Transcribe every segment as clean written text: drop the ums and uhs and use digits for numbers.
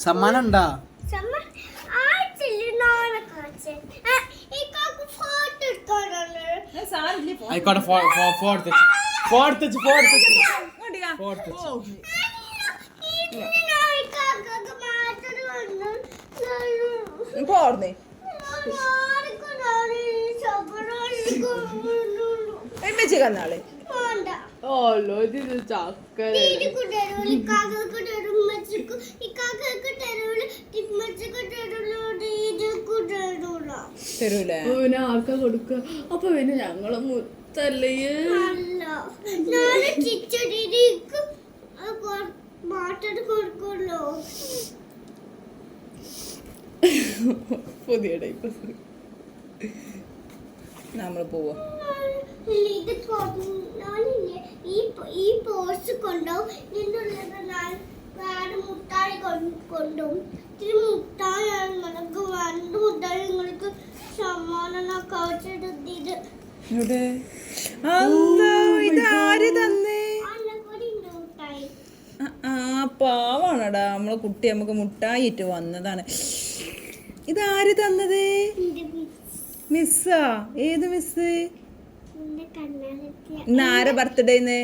സമ്മാനം ഉണ്ടാ ആയിക്കോട്ടെ പോർന്നേ എമ്മച്ചി കന്നാളെ തരൂല ആർക്കാ കൊടുക്ക അപ്പൊ പിന്നെ ഞങ്ങളെ മുത്തല്ലേ പുതിയ ടൈപ്പ് നമ്മള് പോവോ ഈ പോസ്റ്റ് കൊണ്ടുപോകും മുട്ടായി കൊണ്ടുപോകും ഇത്തിരി മുട്ടായി നിങ്ങൾക്ക് രണ്ട് മുട്ടായി നിങ്ങൾക്ക് സമ്മാനം ഇതാര് തന്നേ പാവാണടാ നമ്മളെ കുട്ടി നമുക്ക് മുട്ടായിട്ട് വന്നതാണ്. ഇതാര് തന്നത്? മിസ്സാ? ഏത് മിസ്? ഇന്ന് ആരെ ബർത്ത്ഡേന്ന്?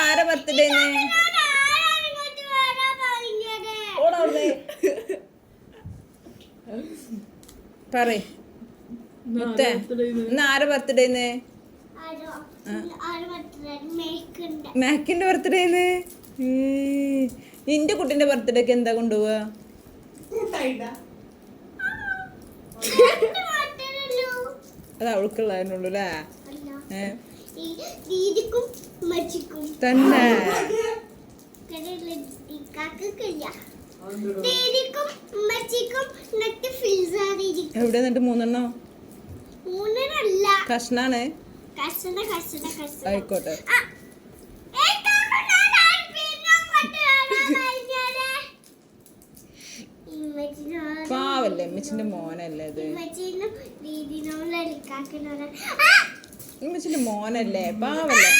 ആരെ ബർത്ത്ഡേന്ന്? പറയ് മുത്തേ, ഇന്ന് ആരെ ബർത്ത്ഡേന്ന്? മാക്കിന്റെ ബർത്ത്ഡേന്ന്. നിന്റെ കുട്ടിന്റെ ബർത്ത്ഡേക്ക് എന്താ കൊണ്ടുപോവാ? അത് അവൾക്കുള്ളതിനുള്ളൂ അല്ലേ? തന്നെ എവിടെ എന്നിട്ട് മൂന്നെണ്ണോ? കഷ്ണാണ്. ആയിക്കോട്ടെ. പാവല്ലേ അമ്മച്ചിന്റെ മോനല്ലേ ഇത്? അമ്മച്ചിന്റെ മോനല്ലേ? പാവല്ലേ?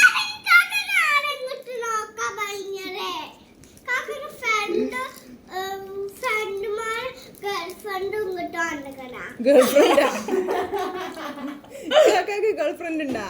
ഗേൾഫ്രണ്ടാ? ഗേൾഫ്രണ്ട് ഉണ്ടാ?